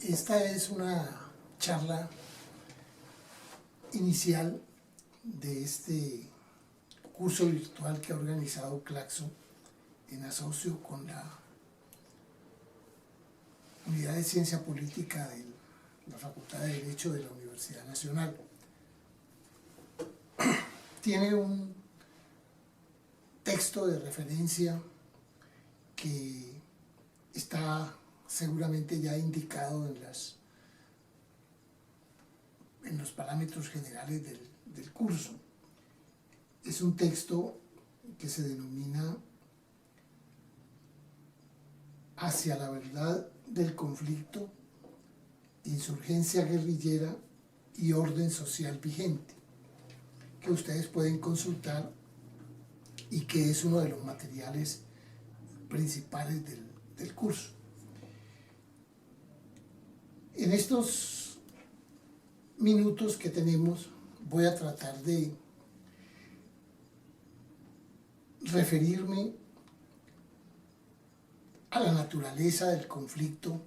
Esta es una charla inicial de este curso virtual que ha organizado Claxo en asocio con la Unidad de Ciencia Política de la Facultad de Derecho de la Universidad Nacional. Tiene un texto de referencia que está seguramente ya indicado en los parámetros generales del curso. Es un texto que se denomina Hacia la verdad del conflicto, insurgencia guerrillera y orden social vigente, que ustedes pueden consultar y que es uno de los materiales principales del curso. En estos minutos que tenemos voy a tratar de referirme a la naturaleza del conflicto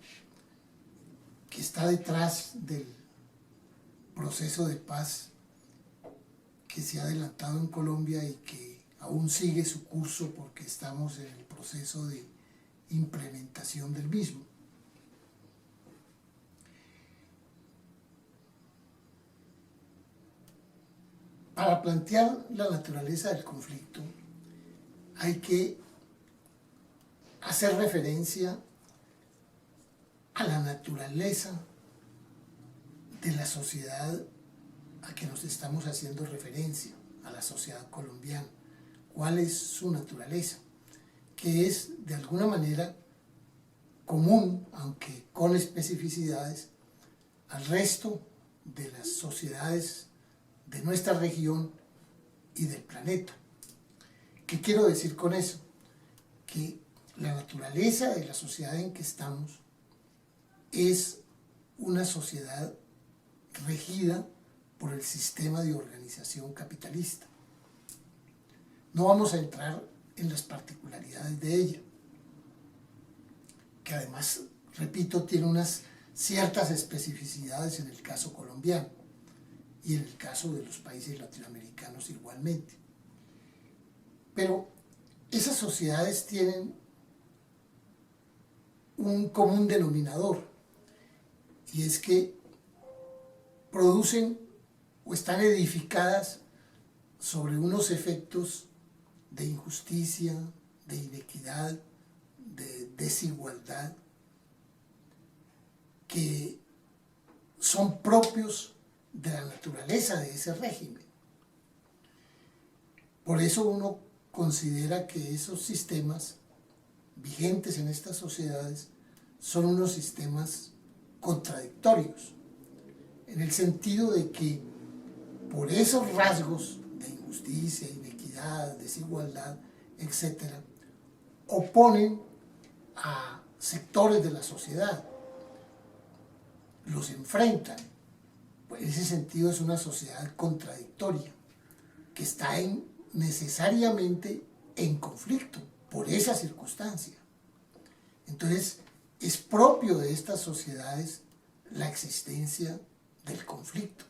que está detrás del proceso de paz que se ha adelantado en Colombia y que aún sigue su curso porque estamos en el proceso de implementación del mismo. Para plantear la naturaleza del conflicto hay que hacer referencia a la naturaleza de la sociedad a que nos estamos haciendo referencia, a la sociedad colombiana. ¿Cuál es su naturaleza? Que es de alguna manera común, aunque con especificidades, al resto de las sociedades de nuestra región y del planeta. ¿Qué quiero decir con eso? Que la naturaleza de la sociedad en que estamos es una sociedad regida por el sistema de organización capitalista. No vamos a entrar en las particularidades de ella, que además, repito, tiene unas ciertas especificidades en el caso colombiano y en el caso de los países latinoamericanos igualmente. Pero esas sociedades tienen un común denominador, y es que producen o están edificadas sobre unos efectos de injusticia, de inequidad, de desigualdad, que son propios de la naturaleza de ese régimen. Por eso uno considera que esos sistemas vigentes en estas sociedades son unos sistemas contradictorios, en el sentido de que por esos rasgos de injusticia, inequidad, desigualdad, etc., oponen a sectores de la sociedad, los enfrentan. Pues en ese sentido es una sociedad contradictoria, que está necesariamente en conflicto por esa circunstancia. Entonces, es propio de estas sociedades la existencia del conflicto.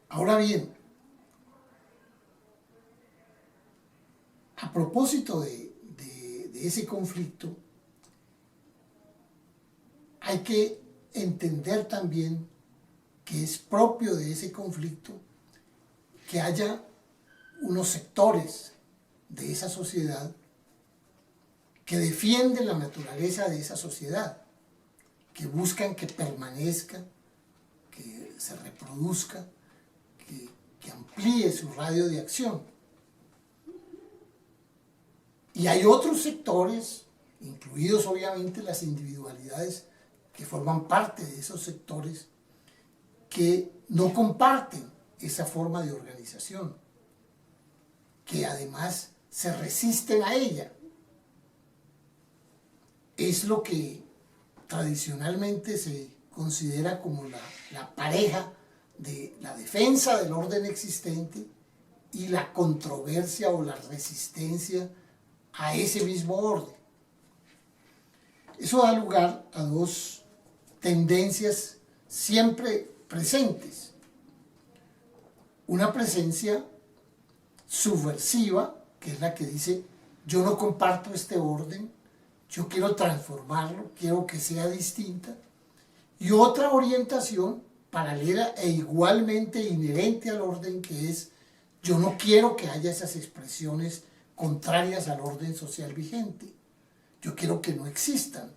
Ahora bien, a propósito de ese conflicto, hay que entender también que es propio de ese conflicto que haya unos sectores de esa sociedad que defienden la naturaleza de esa sociedad, que buscan que permanezca, que se reproduzca, que amplíe su radio de acción. Y hay otros sectores, incluidos obviamente las individualidades que forman parte de esos sectores, que no comparten esa forma de organización, que además se resisten a ella. Es lo que tradicionalmente se considera como la pareja de la defensa del orden existente y la controversia o la resistencia a ese mismo orden. Eso da lugar a dos tendencias siempre presentes. Una presencia subversiva, que es la que dice, yo no comparto este orden, yo quiero transformarlo, quiero que sea distinta. Y otra orientación paralela e igualmente inherente al orden, que es, yo no quiero que haya esas expresiones contrarias al orden social vigente. Yo quiero que no existan.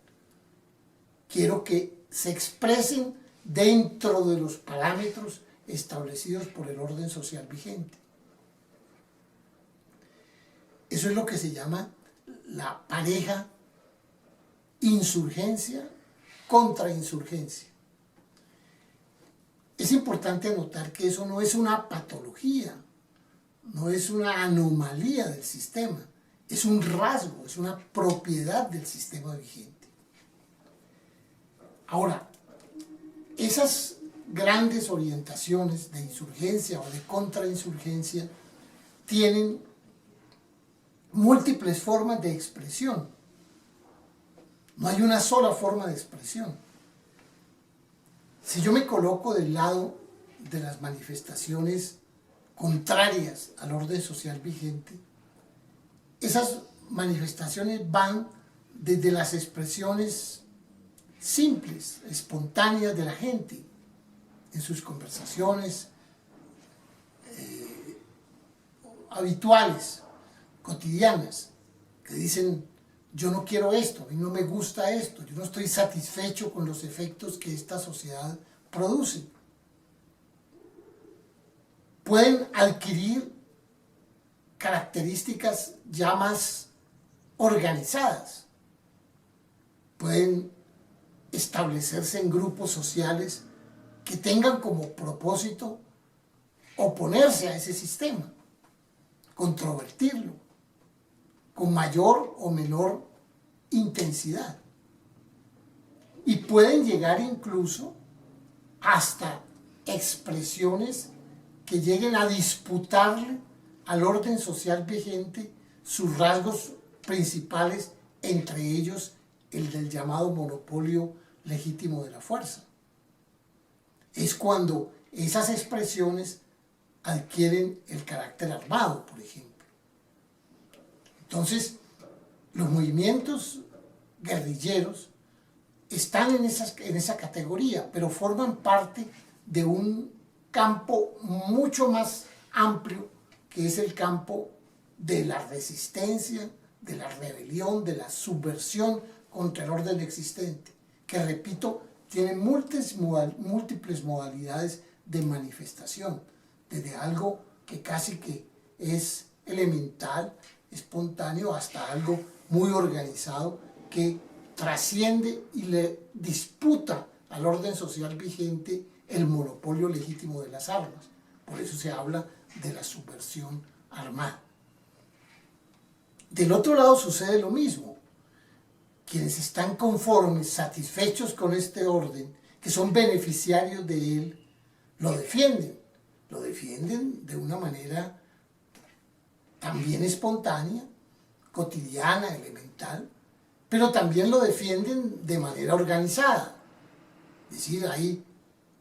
Quiero que se expresen dentro de los parámetros establecidos por el orden social vigente. Eso es lo que se llama la pareja insurgencia contra insurgencia. Es importante notar que eso no es una patología, no es una anomalía del sistema, es un rasgo, es una propiedad del sistema vigente. Ahora, esas grandes orientaciones de insurgencia o de contrainsurgencia tienen múltiples formas de expresión. No hay una sola forma de expresión. Si yo me coloco del lado de las manifestaciones contrarias al orden social vigente, esas manifestaciones van desde las expresiones simples, espontáneas de la gente, en sus conversaciones habituales, cotidianas, que dicen, yo no quiero esto, a mí no me gusta esto, yo no estoy satisfecho con los efectos que esta sociedad produce. Pueden adquirir características ya más organizadas, pueden establecerse en grupos sociales que tengan como propósito oponerse a ese sistema, controvertirlo, con mayor o menor intensidad. Y pueden llegar incluso hasta expresiones que lleguen a disputarle al orden social vigente sus rasgos principales, entre ellos el del llamado monopolio legítimo de la fuerza. Es cuando esas expresiones adquieren el carácter armado, por ejemplo. Entonces, los movimientos guerrilleros están en esa categoría, pero forman parte de un campo mucho más amplio, que es el campo de la resistencia, de la rebelión, de la subversión contra el orden existente, que, repito, tiene múltiples modalidades de manifestación, desde algo que casi que es elemental, espontáneo, hasta algo muy organizado que trasciende y le disputa al orden social vigente el monopolio legítimo de las armas. Por eso se habla de la subversión armada. Del otro lado sucede lo mismo. Quienes están conformes, satisfechos con este orden, que son beneficiarios de él, lo defienden de una manera también espontánea, cotidiana, elemental, pero también lo defienden de manera organizada. Es decir, hay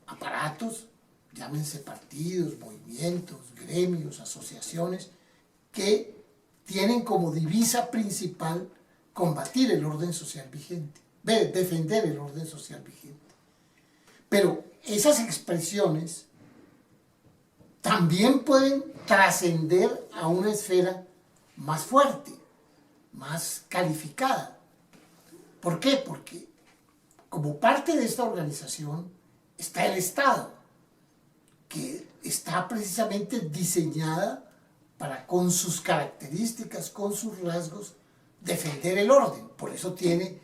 aparatos, llámense partidos, movimientos, gremios, asociaciones, que tienen como divisa principal combatir el orden social vigente, defender el orden social vigente. Pero esas expresiones también pueden trascender a una esfera más fuerte, más calificada. ¿Por qué? Porque como parte de esta organización está el Estado, que está precisamente diseñada para, con sus características, con sus rasgos, defender el orden. Por eso tiene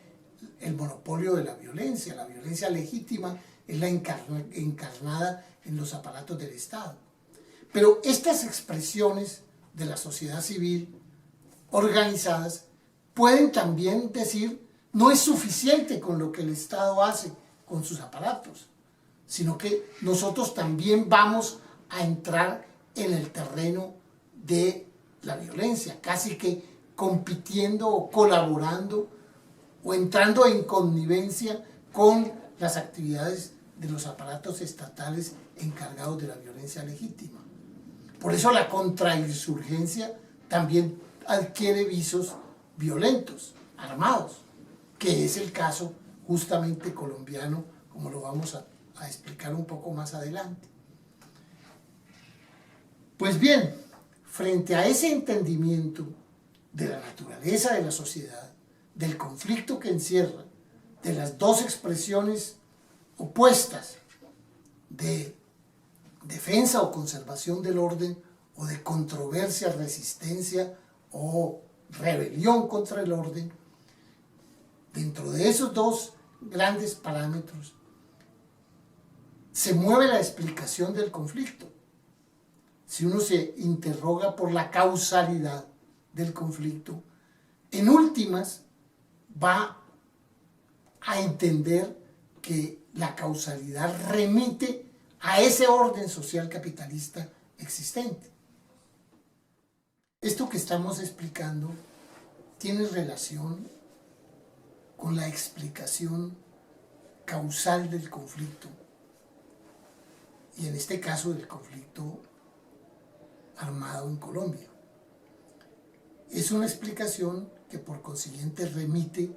el monopolio de la violencia. La violencia legítima es la encarnada en los aparatos del Estado. Pero estas expresiones de la sociedad civil organizadas pueden también decir, no es suficiente con lo que el Estado hace con sus aparatos, sino que nosotros también vamos a entrar en el terreno de la violencia, casi que compitiendo o colaborando o entrando en connivencia con las actividades de los aparatos estatales encargados de la violencia legítima. Por eso la contrainsurgencia también adquiere visos violentos, armados, que es el caso justamente colombiano, como lo vamos a explicar un poco más adelante. Pues bien, frente a ese entendimiento de la naturaleza de la sociedad, del conflicto que encierra, de las dos expresiones opuestas de defensa o conservación del orden, o de controversia, resistencia o rebelión contra el orden, dentro de esos dos grandes parámetros se mueve la explicación del conflicto. Si uno se interroga por la causalidad del conflicto, en últimas va a entender que la causalidad remite a ese orden social capitalista existente. Esto que estamos explicando tiene relación con la explicación causal del conflicto, y en este caso del conflicto armado en Colombia. Es una explicación que por consiguiente remite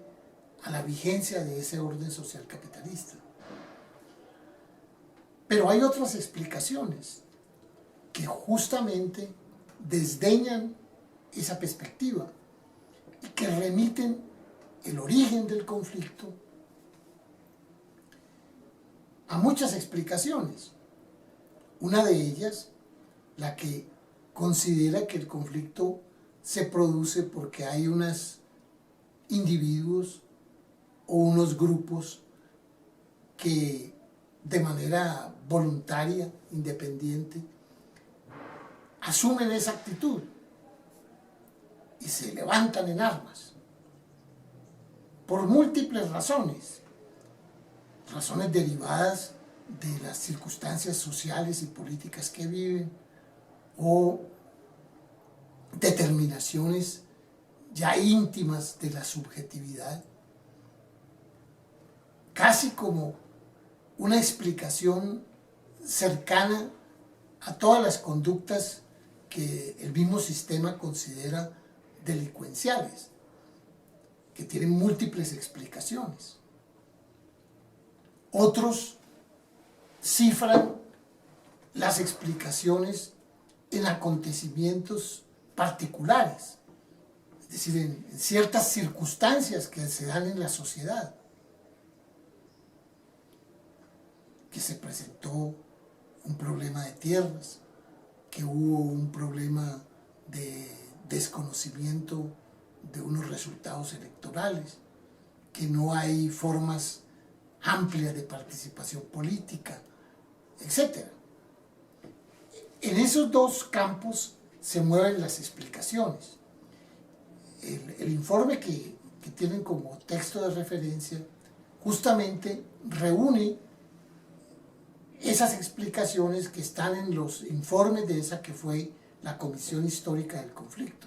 a la vigencia de ese orden social capitalista. Pero hay otras explicaciones que justamente desdeñan esa perspectiva y que remiten el origen del conflicto a muchas explicaciones. Una de ellas, la que considera que el conflicto se produce porque hay unos individuos o unos grupos que de manera voluntaria, independiente, asumen esa actitud y se levantan en armas por múltiples razones, razones derivadas de las circunstancias sociales y políticas que viven, o determinaciones ya íntimas de la subjetividad, casi como una explicación cercana a todas las conductas que el mismo sistema considera delincuenciales, que tienen múltiples explicaciones. Otros cifran las explicaciones en acontecimientos particulares, es decir, en ciertas circunstancias que se dan en la sociedad, que se presentó un problema de tierras, que hubo un problema de desconocimiento de unos resultados electorales, que no hay formas amplias de participación política, etc. En esos dos campos se mueven las explicaciones. El informe que tienen como texto de referencia justamente reúne esas explicaciones que están en los informes de esa que fue la Comisión Histórica del Conflicto.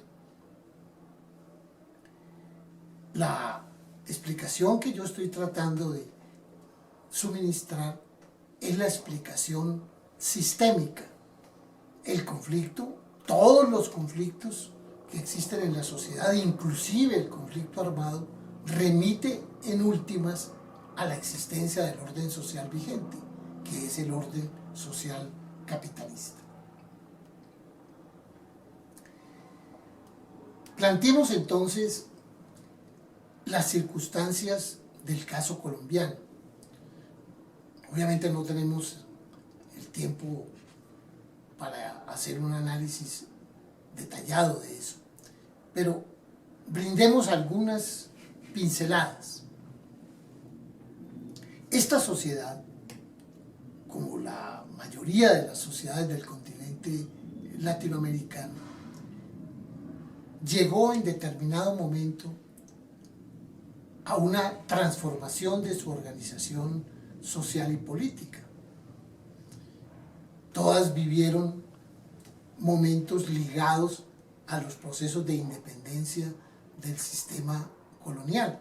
La explicación que yo estoy tratando de suministrar es la explicación sistémica. El conflicto, todos los conflictos que existen en la sociedad, inclusive el conflicto armado, remite en últimas a la existencia del orden social vigente, que es el orden social capitalista. Planteemos entonces las circunstancias del caso colombiano. Obviamente no tenemos el tiempo para hacer un análisis detallado de eso, pero brindemos algunas pinceladas. Esta sociedad, como la mayoría de las sociedades del continente latinoamericano, llegó en determinado momento a una transformación de su organización social y política. Todas vivieron momentos ligados a los procesos de independencia del sistema colonial.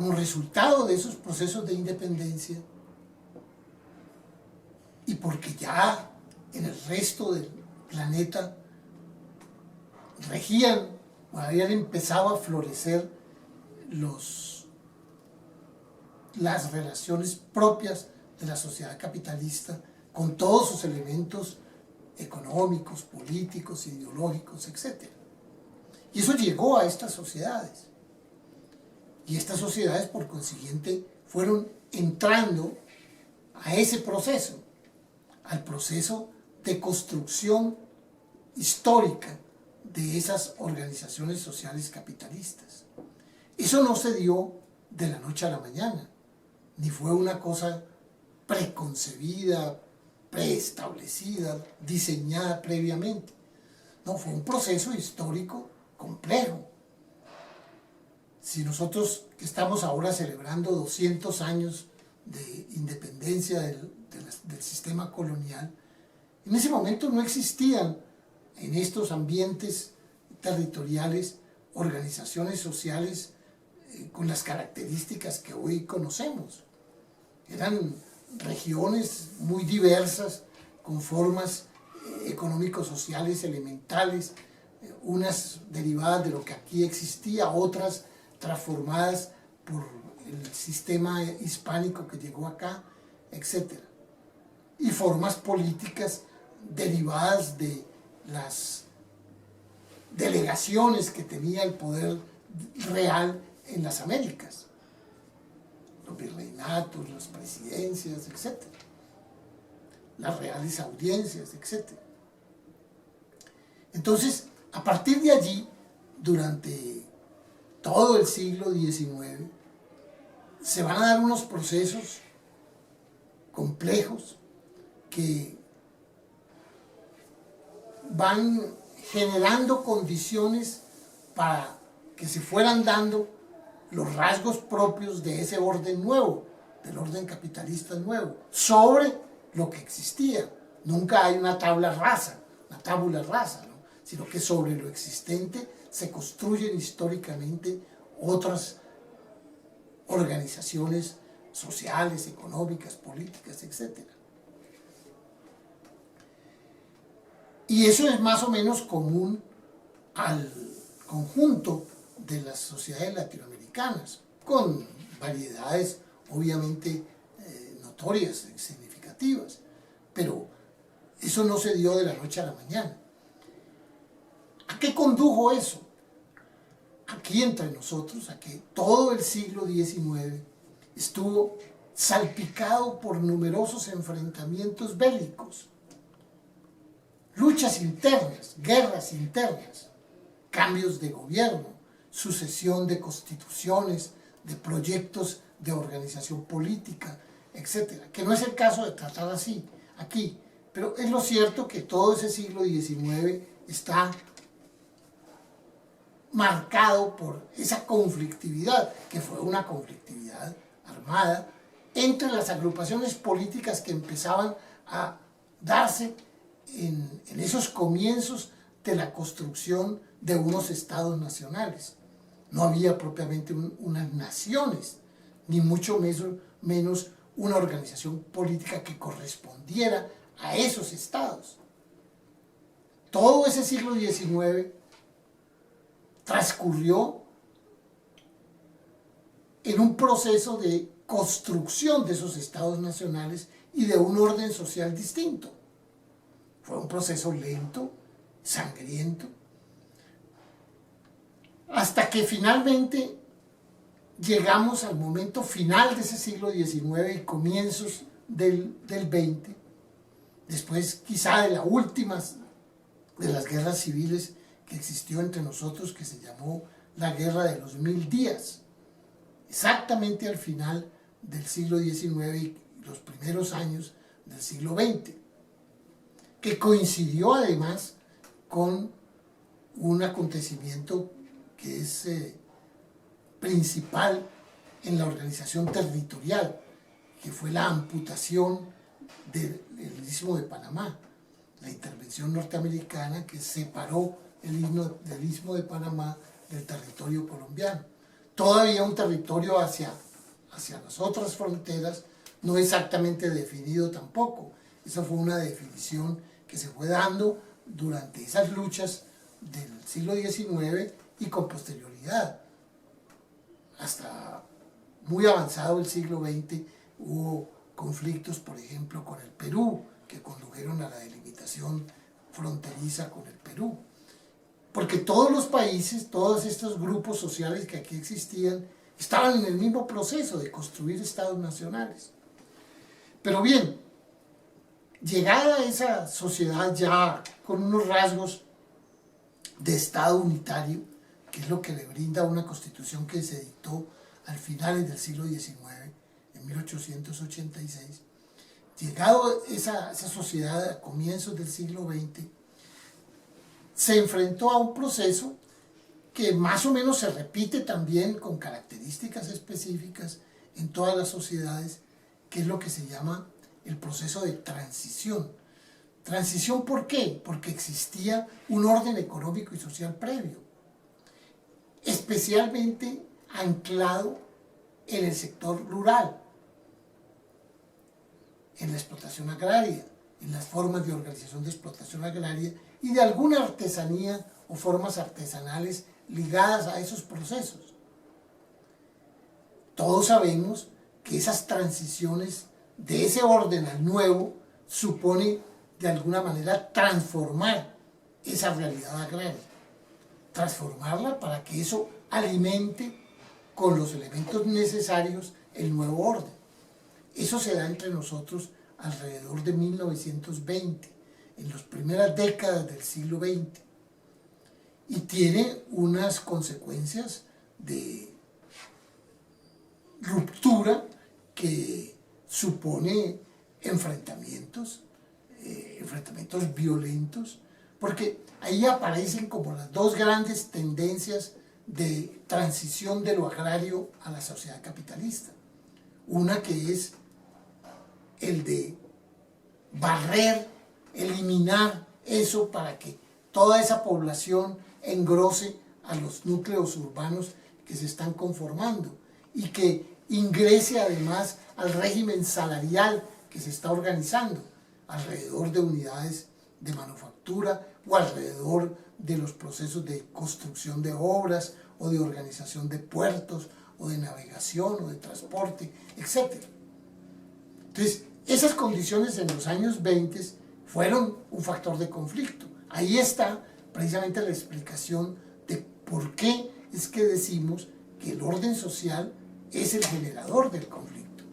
como resultado de esos procesos de independencia, y porque ya en el resto del planeta regían o habían empezado a florecer las relaciones propias de la sociedad capitalista, con todos sus elementos económicos, políticos, ideológicos, etc. Y eso llegó a estas sociedades. Y estas sociedades, por consiguiente, fueron entrando a ese proceso, al proceso de construcción histórica de esas organizaciones sociales capitalistas. Eso no se dio de la noche a la mañana, ni fue una cosa preconcebida, preestablecida, diseñada previamente. No, fue un proceso histórico complejo. Si nosotros que estamos ahora celebrando 200 años de independencia del sistema colonial, en ese momento no existían en estos ambientes territoriales organizaciones sociales con las características que hoy conocemos. Eran regiones muy diversas, con formas económico-sociales elementales, unas derivadas de lo que aquí existía, otras transformadas por el sistema hispánico que llegó acá, etc. Y formas políticas derivadas de las delegaciones que tenía el poder real en las Américas, los virreinatos, las presidencias, etc., las reales audiencias, etc. Entonces, a partir de allí, durante todo el siglo XIX, se van a dar unos procesos complejos que van generando condiciones para que se fueran dando los rasgos propios de ese orden nuevo, del orden capitalista nuevo, sobre lo que existía. Nunca hay una tabla rasa, ¿no? Sino que sobre lo existente se construyen históricamente otras organizaciones sociales, económicas, políticas, etc. Y eso es más o menos común al conjunto de las sociedades latinoamericanas, con variedades obviamente notorias, significativas, pero eso no se dio de la noche a la mañana. ¿A qué condujo eso? Aquí entre nosotros, a que todo el siglo XIX estuvo salpicado por numerosos enfrentamientos bélicos, luchas internas, guerras internas, cambios de gobierno, sucesión de constituciones, de proyectos de organización política, etc. Que no es el caso de tratar así aquí, pero es lo cierto que todo ese siglo XIX está marcado por esa conflictividad, que fue una conflictividad armada, entre las agrupaciones políticas que empezaban a darse en esos comienzos de la construcción de unos estados nacionales. No había propiamente unas naciones, ni mucho menos una organización política que correspondiera a esos estados. Todo ese siglo XIX transcurrió en un proceso de construcción de esos estados nacionales y de un orden social distinto. Fue un proceso lento, sangriento, hasta que finalmente llegamos al momento final de ese siglo XIX y comienzos del XX, después quizá de la última de las guerras civiles que existió entre nosotros, que se llamó la Guerra de los 1000 días, exactamente al final del siglo XIX y los primeros años del siglo XX, que coincidió además con un acontecimiento que es principal en la organización territorial, que fue la amputación del Istmo de Panamá, la intervención norteamericana que separó el Istmo de Panamá del territorio colombiano. todavía un territorio hacia las otras fronteras, no exactamente definido tampoco. Esa fue una definición que se fue dando durante esas luchas del siglo XIX y con posterioridad. Hasta muy avanzado el siglo XX hubo conflictos, por ejemplo, con el Perú, que condujeron a la delimitación fronteriza con el Perú. Porque todos los países, todos estos grupos sociales que aquí existían, estaban en el mismo proceso de construir estados nacionales. Pero bien, llegada a esa sociedad ya con unos rasgos de estado unitario, que es lo que le brinda una constitución que se dictó al finales del siglo XIX, en 1886, llegado esa sociedad a comienzos del siglo XX, se enfrentó a un proceso que más o menos se repite también con características específicas en todas las sociedades, que es lo que se llama el proceso de transición. ¿Transición por qué? Porque existía un orden económico y social previo, especialmente anclado en el sector rural, en la explotación agraria, en las formas de organización de explotación agraria y de alguna artesanía o formas artesanales ligadas a esos procesos. Todos sabemos que esas transiciones de ese orden al nuevo supone de alguna manera transformar esa realidad agraria, transformarla para que eso alimente con los elementos necesarios el nuevo orden. Eso se da entre nosotros alrededor de 1920, en las primeras décadas del siglo XX, y tiene unas consecuencias de ruptura que supone enfrentamientos violentos, porque ahí aparecen como las dos grandes tendencias de transición de lo agrario a la sociedad capitalista. Una que es el de barrer, eliminar eso para que toda esa población engrose a los núcleos urbanos que se están conformando y que ingrese además al régimen salarial que se está organizando alrededor de unidades de manufactura o alrededor de los procesos de construcción de obras o de organización de puertos o de navegación o de transporte, etc. Entonces, esas condiciones en los años 20 fueron un factor de conflicto. Ahí está precisamente la explicación de por qué es que decimos que el orden social es el generador del conflicto.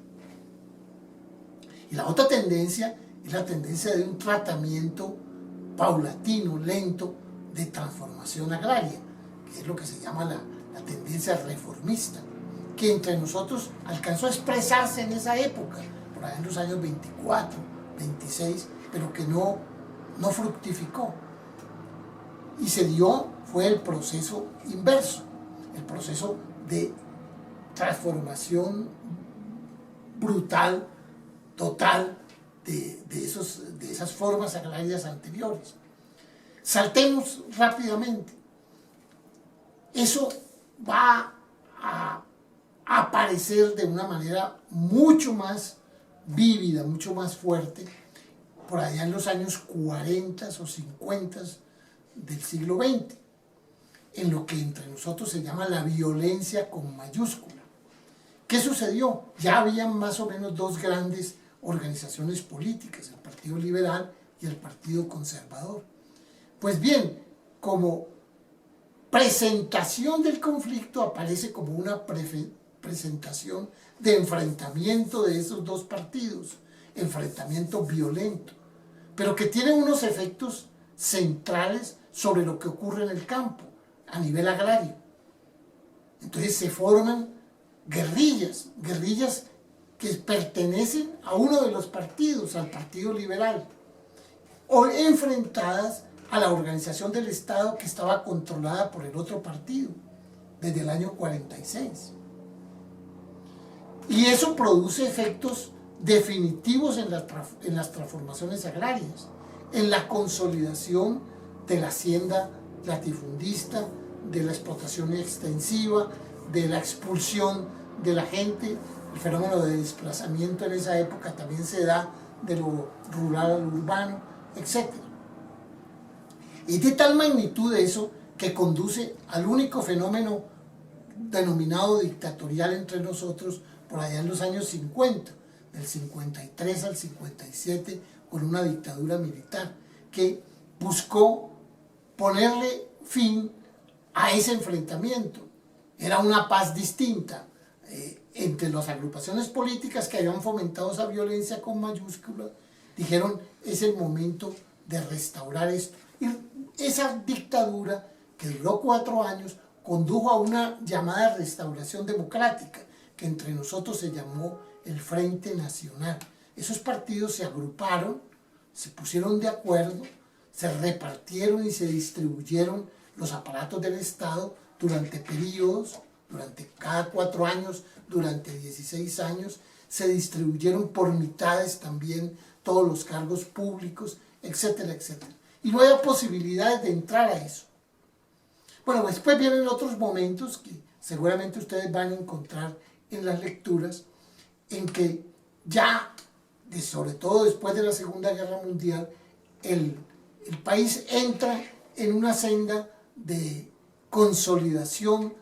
Y la otra tendencia es la tendencia de un tratamiento paulatino, lento, de transformación agraria, que es lo que se llama la tendencia reformista, que entre nosotros alcanzó a expresarse en esa época, por ahí en los años 24, 26, pero que no fructificó. Y fue el proceso inverso, el proceso de transformación brutal, total, de esas formas agrarias anteriores. Saltemos rápidamente. Eso va a aparecer de una manera mucho más vívida, mucho más fuerte, por allá en los años 40 o 50 del siglo XX, en lo que entre nosotros se llama la violencia con mayúscula. ¿Qué sucedió? Ya habían más o menos dos grandes organizaciones políticas, el Partido Liberal y el Partido Conservador. Pues bien, como presentación del conflicto aparece como una presentación de enfrentamiento de esos dos partidos, enfrentamiento violento, pero que tiene unos efectos centrales sobre lo que ocurre en el campo, a nivel agrario. Entonces se forman guerrillas que pertenecen a uno de los partidos, al Partido Liberal, o enfrentadas a la organización del Estado que estaba controlada por el otro partido desde el año 46. Y eso produce efectos definitivos en las transformaciones agrarias, en la consolidación de la hacienda latifundista, de la explotación extensiva, de la expulsión de la gente. El fenómeno de desplazamiento en esa época también se da de lo rural a lo urbano, etc. Es de tal magnitud eso que conduce al único fenómeno denominado dictatorial entre nosotros por allá en los años 50, del 53 al 57, con una dictadura militar que buscó ponerle fin a ese enfrentamiento. Era una paz distinta entre las agrupaciones políticas que habían fomentado esa violencia con mayúsculas. Dijeron, es el momento de restaurar esto. Y esa dictadura, que duró 4 años, condujo a una llamada restauración democrática, que entre nosotros se llamó el Frente Nacional. Esos partidos se agruparon, se pusieron de acuerdo, se repartieron y se distribuyeron los aparatos del Estado durante periodos, durante cada 4 años, durante 16 años, se distribuyeron por mitades también todos los cargos públicos, etcétera, etcétera. Y no había posibilidades de entrar a eso. Bueno, después vienen otros momentos que seguramente ustedes van a encontrar en las lecturas, en que ya, sobre todo después de la Segunda Guerra Mundial, el país entra en una senda de consolidación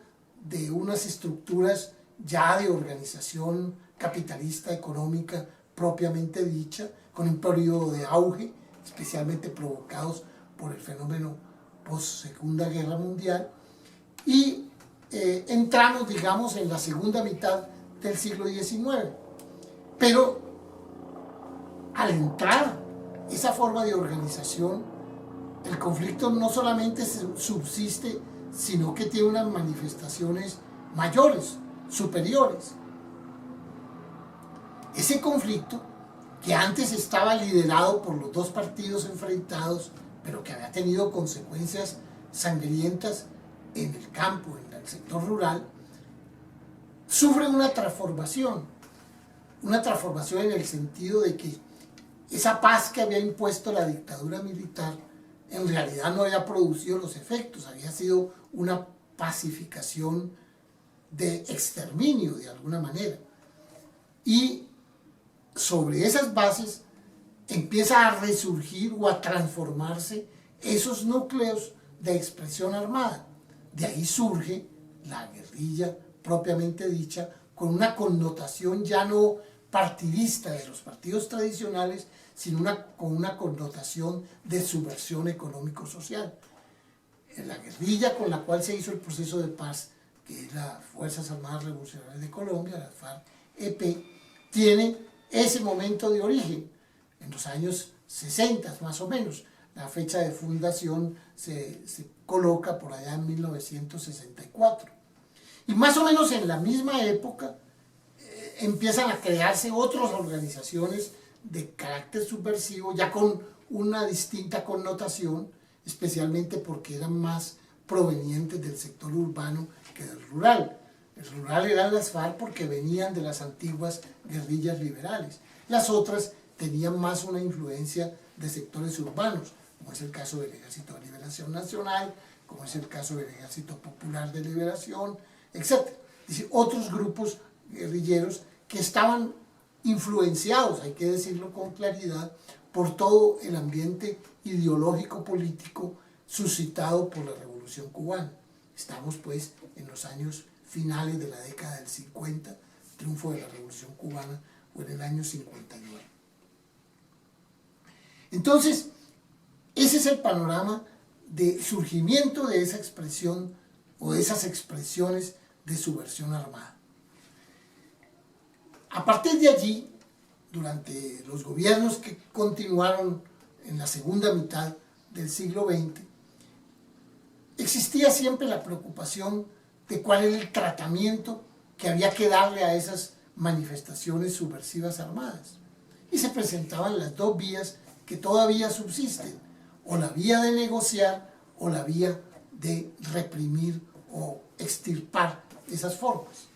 de unas estructuras ya de organización capitalista económica propiamente dicha, con un periodo de auge, especialmente provocados por el fenómeno post-Segunda Guerra Mundial, y entramos, digamos, en la segunda mitad del siglo XIX. Pero al entrar esa forma de organización, el conflicto no solamente subsiste, sino que tiene unas manifestaciones mayores, superiores. Ese conflicto, que antes estaba liderado por los dos partidos enfrentados, pero que había tenido consecuencias sangrientas en el campo, en el sector rural, sufre una transformación en el sentido de que esa paz que había impuesto la dictadura militar en realidad no había producido los efectos, había sido una pacificación de exterminio de alguna manera. Y sobre esas bases empieza a resurgir o a transformarse esos núcleos de expresión armada. De ahí surge la guerrilla propiamente dicha, con una connotación ya no partidista de los partidos tradicionales, sino con una connotación de subversión económico-social. La guerrilla con la cual se hizo el proceso de paz, que es las Fuerzas Armadas Revolucionarias de Colombia, la FARC-EP, tiene ese momento de origen, en los años 60 más o menos. La fecha de fundación se coloca por allá en 1964. Y más o menos en la misma época empiezan a crearse otras organizaciones de carácter subversivo, ya con una distinta connotación, especialmente porque eran más provenientes del sector urbano que del rural. El rural eran las FARC porque venían de las antiguas guerrillas liberales. Las otras tenían más una influencia de sectores urbanos, como es el caso del Ejército de Liberación Nacional, como es el caso del Ejército Popular de Liberación, etc. Es decir, otros grupos guerrilleros que estaban influenciados, hay que decirlo con claridad, por todo el ambiente ideológico político suscitado por la Revolución Cubana. Estamos pues en los años finales de la década del 50, triunfo de la Revolución Cubana fue en el año 59. Entonces, ese es el panorama de surgimiento de esa expresión o de esas expresiones de subversión armada. A partir de allí, durante los gobiernos que continuaron en la segunda mitad del siglo XX, existía siempre la preocupación de cuál era el tratamiento que había que darle a esas manifestaciones subversivas armadas. Y se presentaban las dos vías que todavía subsisten, o la vía de negociar o la vía de reprimir o extirpar esas formas.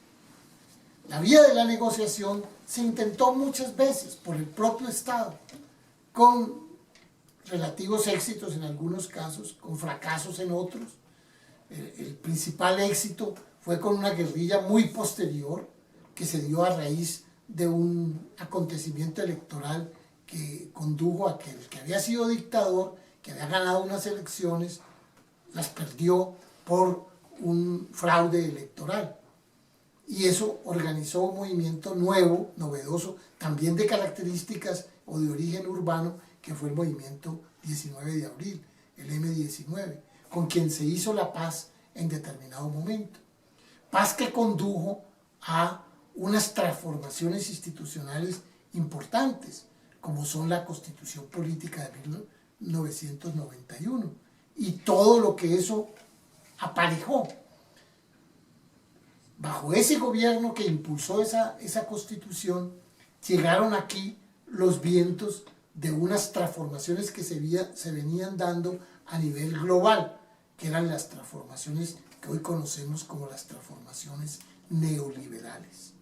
La vía de la negociación se intentó muchas veces por el propio Estado, con relativos éxitos en algunos casos, con fracasos en otros. El principal éxito fue con una guerrilla muy posterior que se dio a raíz de un acontecimiento electoral que condujo a que el que había sido dictador, que había ganado unas elecciones, las perdió por un fraude electoral. Y eso organizó un movimiento nuevo, novedoso, también de características o de origen urbano, que fue el movimiento 19 de abril, el M-19, con quien se hizo la paz en determinado momento. Paz que condujo a unas transformaciones institucionales importantes, como son la Constitución Política de 1991 y todo lo que eso aparejó. Bajo ese gobierno que impulsó esa Constitución, llegaron aquí los vientos de unas transformaciones que se venían dando a nivel global, que eran las transformaciones que hoy conocemos como las transformaciones neoliberales.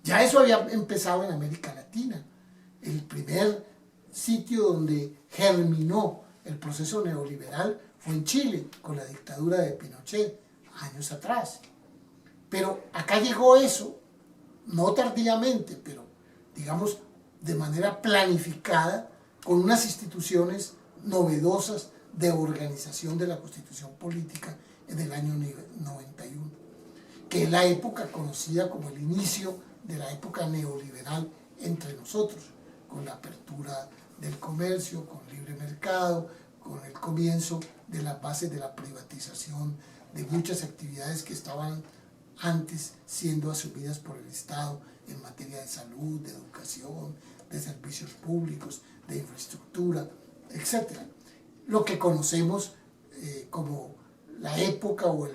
Ya eso había empezado en América Latina. El primer sitio donde germinó el proceso neoliberal fue en Chile, con la dictadura de Pinochet, años atrás. Pero acá llegó eso, no tardíamente, pero digamos de manera planificada, con unas instituciones novedosas de organización de la Constitución Política en el año 91, que es la época conocida como el inicio de la época neoliberal entre nosotros, con la apertura del comercio, con libre mercado, con el comienzo de las bases de la privatización de muchas actividades que estaban antes siendo asumidas por el Estado en materia de salud, de educación, de servicios públicos, de infraestructura, etc. Lo que conocemos como la época o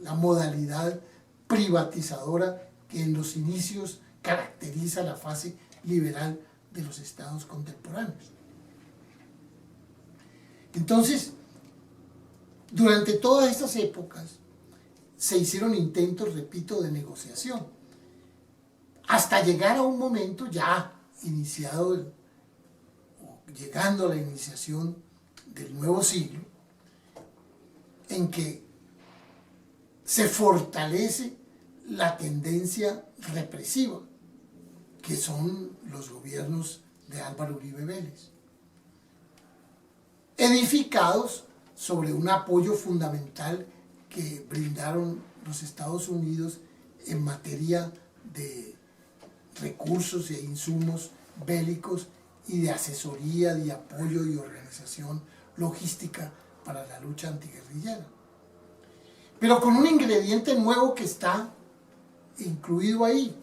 la modalidad privatizadora que en los inicios caracteriza la fase liberal de los estados contemporáneos. Entonces, durante todas estas épocas se hicieron intentos, repito, de negociación, hasta llegar a un momento ya iniciado, o llegando a la iniciación del nuevo siglo, en que se fortalece la tendencia represiva, que son los gobiernos de Álvaro Uribe Vélez, edificados sobre un apoyo fundamental que brindaron los Estados Unidos en materia de recursos e insumos bélicos y de asesoría, de apoyo y organización logística para la lucha antiguerrillera. Pero con un ingrediente nuevo que está incluido ahí,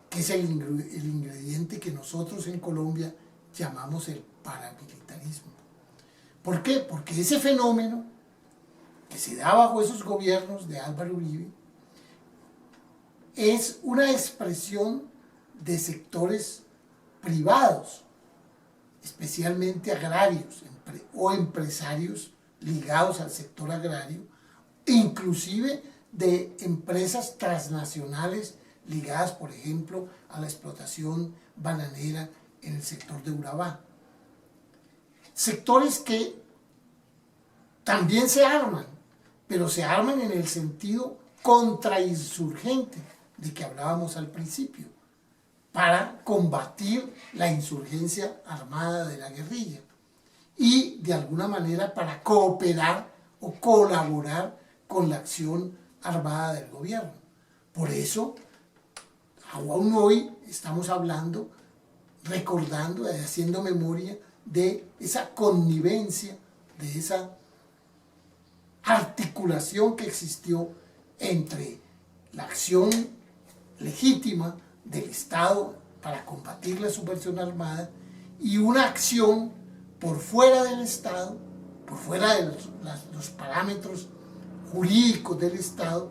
que es el ingrediente que nosotros en Colombia llamamos el paramilitarismo. ¿Por qué? Porque ese fenómeno que se da bajo esos gobiernos de Álvaro Uribe es una expresión de sectores privados, especialmente agrarios o empresarios ligados al sector agrario, inclusive de empresas transnacionales ligadas, por ejemplo, a la explotación bananera en el sector de Urabá. Sectores que también se arman, pero se arman en el sentido contrainsurgente de que hablábamos al principio, para combatir la insurgencia armada de la guerrilla y de alguna manera para cooperar o colaborar con la acción armada del gobierno. Por eso, aún hoy estamos hablando, recordando, haciendo memoria de esa connivencia, de esa articulación que existió entre la acción legítima del Estado para combatir la subversión armada y una acción por fuera del Estado, por fuera de los parámetros jurídicos del Estado,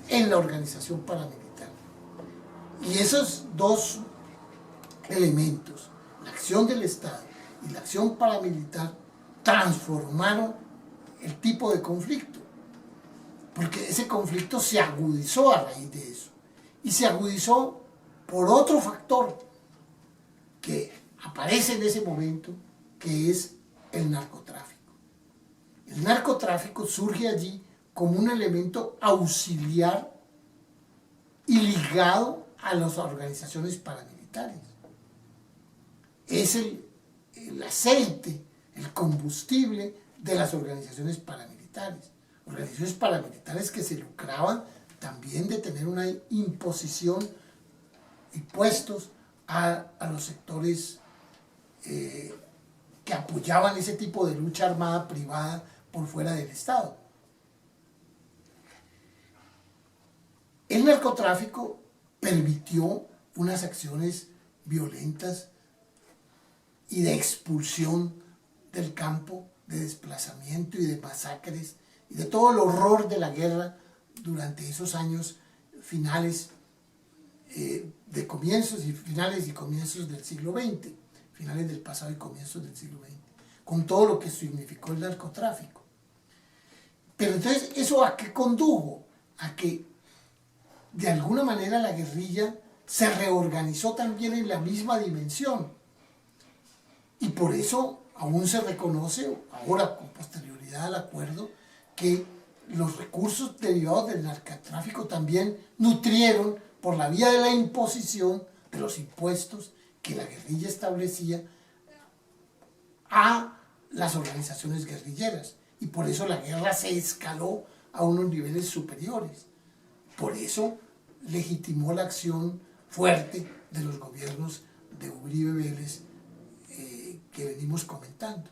en la organización paramilitar. Y esos dos elementos, la acción del Estado y la acción paramilitar, transformaron el tipo de conflicto, porque ese conflicto se agudizó a raíz de eso, y se agudizó por otro factor que aparece en ese momento, que es el narcotráfico. El narcotráfico surge allí como un elemento auxiliar y ligado a las organizaciones paramilitares. Es el aceite, el combustible de las organizaciones paramilitares. Organizaciones paramilitares que se lucraban también de tener una imposición y puestos a los sectores que apoyaban ese tipo de lucha armada privada por fuera del Estado. El narcotráfico permitió unas acciones violentas y de expulsión del campo, de desplazamiento y de masacres y de todo el horror de la guerra durante esos años finales de comienzos y finales y comienzos del siglo XX, finales del pasado y comienzos del siglo XX, con todo lo que significó el narcotráfico. Pero entonces, ¿eso a qué condujo? A que de alguna manera la guerrilla se reorganizó también en la misma dimensión. Y por eso aún se reconoce, ahora con posterioridad al acuerdo, que los recursos derivados del narcotráfico también nutrieron por la vía de la imposición de los impuestos que la guerrilla establecía a las organizaciones guerrilleras. Y por eso la guerra se escaló a unos niveles superiores. Por eso legitimó la acción fuerte de los gobiernos de Uribe Vélez que venimos comentando.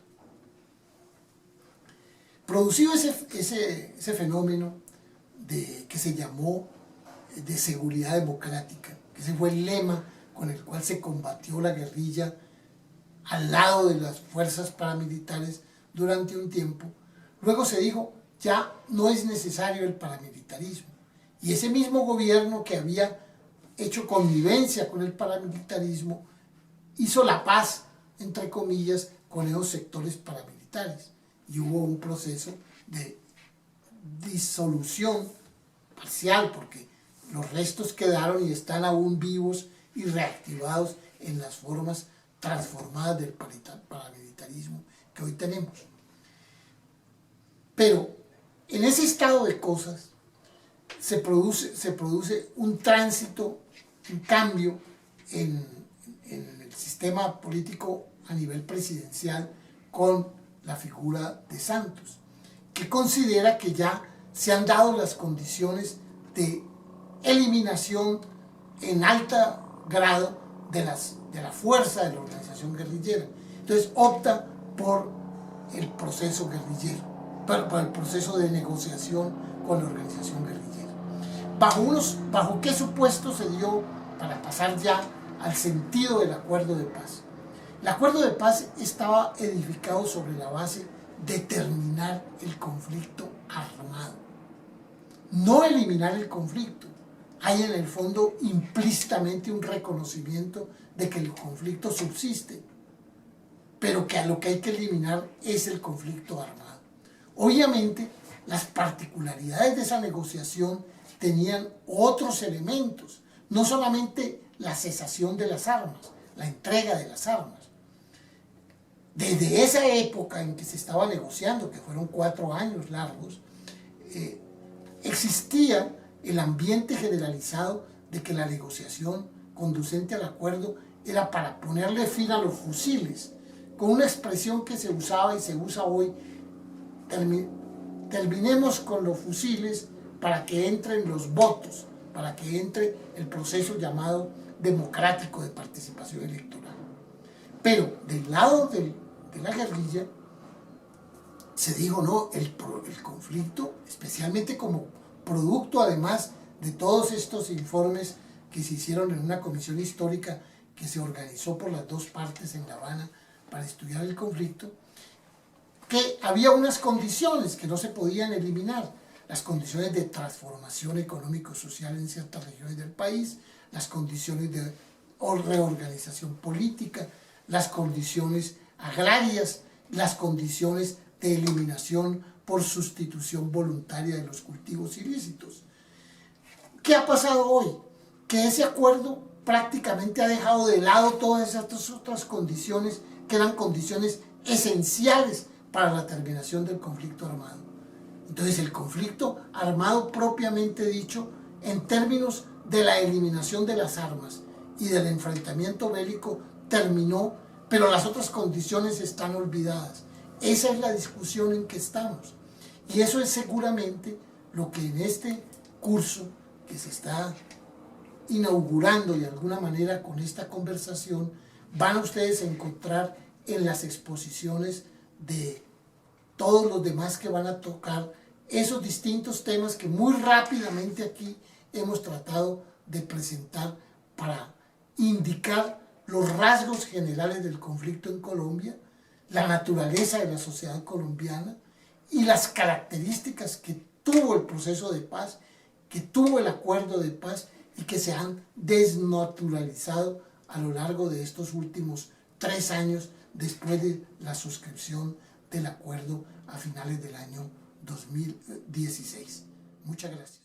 Producido ese fenómeno que se llamó de seguridad democrática, que ese fue el lema con el cual se combatió la guerrilla al lado de las fuerzas paramilitares durante un tiempo, luego se dijo, ya no es necesario el paramilitarismo. Y ese mismo gobierno que había hecho connivencia con el paramilitarismo hizo la paz, entre comillas, con esos sectores paramilitares. Y hubo un proceso de disolución parcial, porque los restos quedaron y están aún vivos y reactivados en las formas transformadas del paramilitarismo que hoy tenemos. Pero en ese estado de cosas se produce un tránsito, un cambio en el sistema político a nivel presidencial con la figura de Santos, que considera que ya se han dado las condiciones de eliminación en alto grado de la fuerza de la organización guerrillera. Entonces opta por el proceso guerrillero, por el proceso de negociación con la organización guerrillera. ¿Bajo qué supuesto se dio para pasar ya al sentido del acuerdo de paz? El acuerdo de paz estaba edificado sobre la base de terminar el conflicto armado, no eliminar el conflicto. Hay en el fondo implícitamente un reconocimiento de que el conflicto subsiste, pero que a lo que hay que eliminar es el conflicto armado. Obviamente, las particularidades de esa negociación tenían otros elementos, no solamente la cesación de las armas, la entrega de las armas. Desde esa época en que se estaba negociando, que fueron 4 años largos, existía el ambiente generalizado de que la negociación conducente al acuerdo era para ponerle fin a los fusiles, con una expresión que se usaba y se usa hoy: terminemos con los fusiles para que entren los votos, para que entre el proceso llamado democrático de participación electoral. Pero del lado de la guerrilla se dijo, no, el conflicto, especialmente como producto además de todos estos informes que se hicieron en una comisión histórica que se organizó por las dos partes en La Habana para estudiar el conflicto, que había unas condiciones que no se podían eliminar: las condiciones de transformación económico-social en ciertas regiones del país, las condiciones de reorganización política, las condiciones agrarias, las condiciones de eliminación por sustitución voluntaria de los cultivos ilícitos. ¿Qué ha pasado hoy? Que ese acuerdo prácticamente ha dejado de lado todas esas otras condiciones que eran condiciones esenciales para la terminación del conflicto armado. Entonces el conflicto armado propiamente dicho, en términos de la eliminación de las armas y del enfrentamiento bélico, terminó, pero las otras condiciones están olvidadas. Esa es la discusión en que estamos. Y eso es seguramente lo que en este curso que se está inaugurando de alguna manera con esta conversación, van a ustedes a encontrar en las exposiciones de todos los demás que van a tocar esos distintos temas que muy rápidamente aquí hemos tratado de presentar para indicar los rasgos generales del conflicto en Colombia, la naturaleza de la sociedad colombiana y las características que tuvo el proceso de paz, que tuvo el acuerdo de paz y que se han desnaturalizado a lo largo de estos últimos 3 años después de la suscripción del acuerdo a finales del año 2016. Muchas gracias.